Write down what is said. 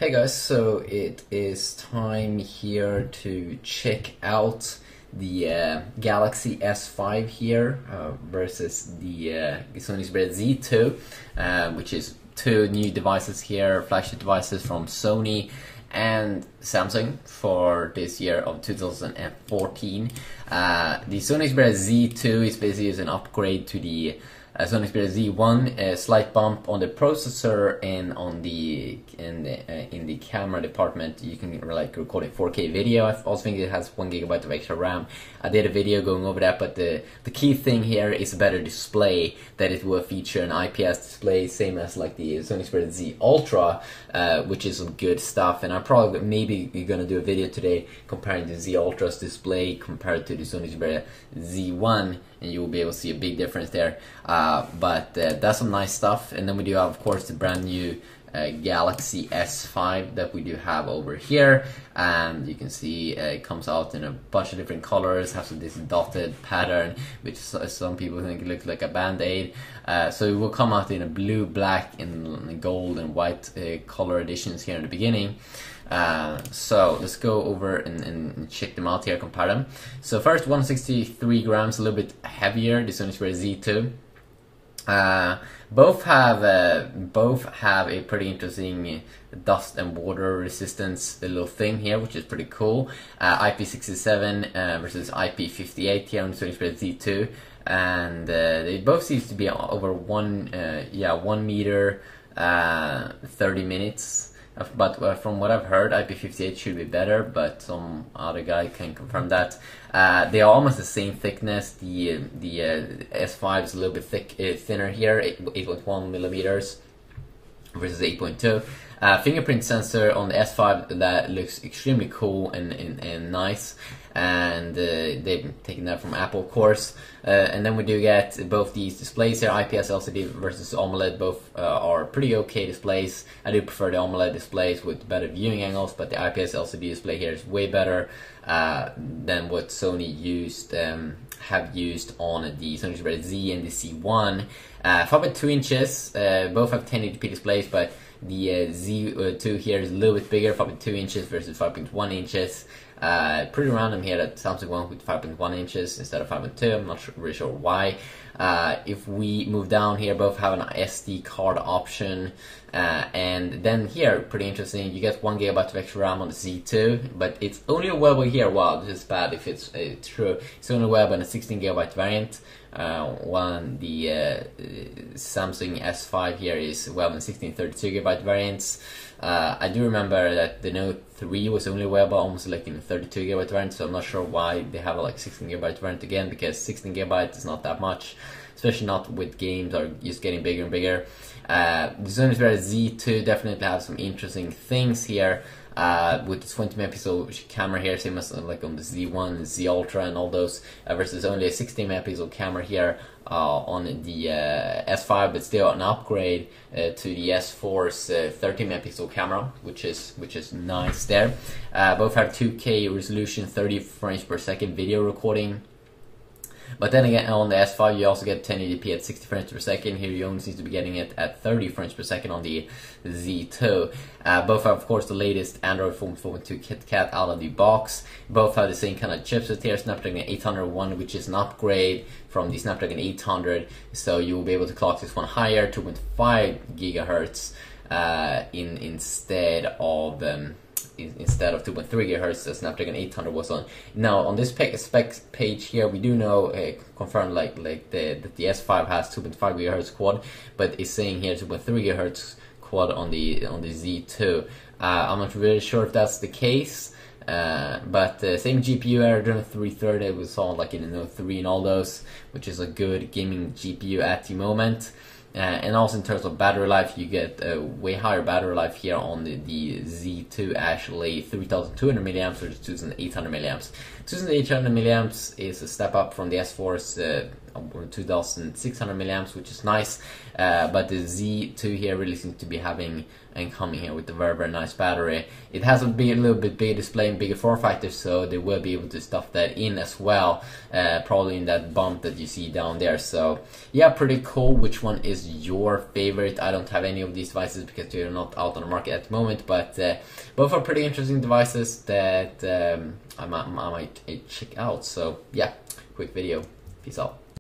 Hey guys, so it is time here to check out the Galaxy S5 here versus the Sony Xperia Z2, which is two new devices here, flagship devices from Sony and Samsung for this year of 2014. The Sony Xperia Z2 is basically an upgrade to the Sony Xperia Z1, a slight bump on the processor and on the in the camera department. You can like record a 4K video. I also think it has 1 GB of extra RAM. I did a video going over that, but the key thing here is a better display, that it will feature an IPS display, same as like the Sony Xperia Z Ultra, which is some good stuff. And I probably maybe gonna do a video today comparing the Z Ultra's display compared to the Sony Xperia Z1, and you will be able to see a big difference there. But that's some nice stuff. And then we do have, of course, the brand new Galaxy S5 that we do have over here, and you can see it comes out in a bunch of different colors, has this dotted pattern which some people think it looks like a band-aid. So it will come out in a blue, black, and gold and white color editions here in the beginning. So let's go over and check them out here, compare them. So first, 163 grams, a little bit heavier, the Sony Xperia Z2. Both have a pretty interesting dust and water resistance little thing here, which is pretty cool. IP67 versus IP58 here on the Sony Xperia Z2, and they both seem to be over 1 meter 30 minutes. But from what I've heard, IP58 should be better, but some other guy can confirm that. They are almost the same thickness. The S5 is a little bit thinner here, 8.1 millimeters versus 8.2. Fingerprint sensor on the S5 that looks extremely cool and nice, and they've taken that from Apple, of course. And then we do get both these displays here, IPS LCD versus AMOLED. Both are pretty okay displays. I do prefer the AMOLED displays with better viewing angles, but the IPS LCD display here is way better than what Sony have used on the Sony Xperia Z and the C1. 5.2 inches, both have 1080p displays, but the Z2 here is a little bit bigger, 5.2 inches versus 5.1 inches. Pretty random here that Samsung went with 5.1 inches instead of 5.2. I'm not really sure why. If we move down here, both have an SD card option, and then here, pretty interesting, you get 1 GB of extra RAM on the Z2, but it's only available here. Wow, this is bad if it's true. It's only available in a 16 GB variant. While the Samsung S5 here is available in 16 32 GB variants. I do remember that the Note 3 was only available almost like in a 32 GB variant, so I'm not sure why they have a like 16 GB variant again, because 16 GB is not that much, especially not with games are just getting bigger and bigger. The Sony Xperia Z2 definitely have some interesting things here. With the 20 megapixel camera here, same as like on the Z1, Z Ultra, and all those, versus only a 16 megapixel camera here on the S5, but still an upgrade to the S4's 30 megapixel camera, which is nice there. Both have 2K resolution, 30 frames per second video recording. But then again, on the S5 you also get 1080p at 60 frames per second. Here you only seem to be getting it at 30 frames per second on the Z2. Both have, of course, the latest Android 4.2 KitKat out of the box. Both have the same kind of chipset here, Snapdragon 801, which is an upgrade from the Snapdragon 800. So you will be able to clock this one higher, 2.5 gigahertz instead of 2.3 GHz the Snapdragon 800 was on. Now on this specs page here, we do know confirmed that the S5 has 2.5 GHz quad, but it's saying here 2.3 GHz quad on the Z2. I'm not really sure if that's the case, but same GPU, Adreno 330 we saw like in the Note 3 and all those, which is a good gaming GPU at the moment. And also in terms of battery life, you get a way higher battery life here on the Z2, actually 3200 milliamps versus 2800 milliamps. 2800 milliamps is a step up from the S4's 2600 milliamps, which is nice. But the Z2 here really seems to be having and coming here with a very nice battery. It has a little bit bigger display and bigger form factor, so they will be able to stuff that in as well, probably in that bump that you see down there. So yeah, pretty cool. Which one is your favorite? I don't have any of these devices because they're not out on the market at the moment, but both are pretty interesting devices that I might check out. So yeah, quick video. Peace out.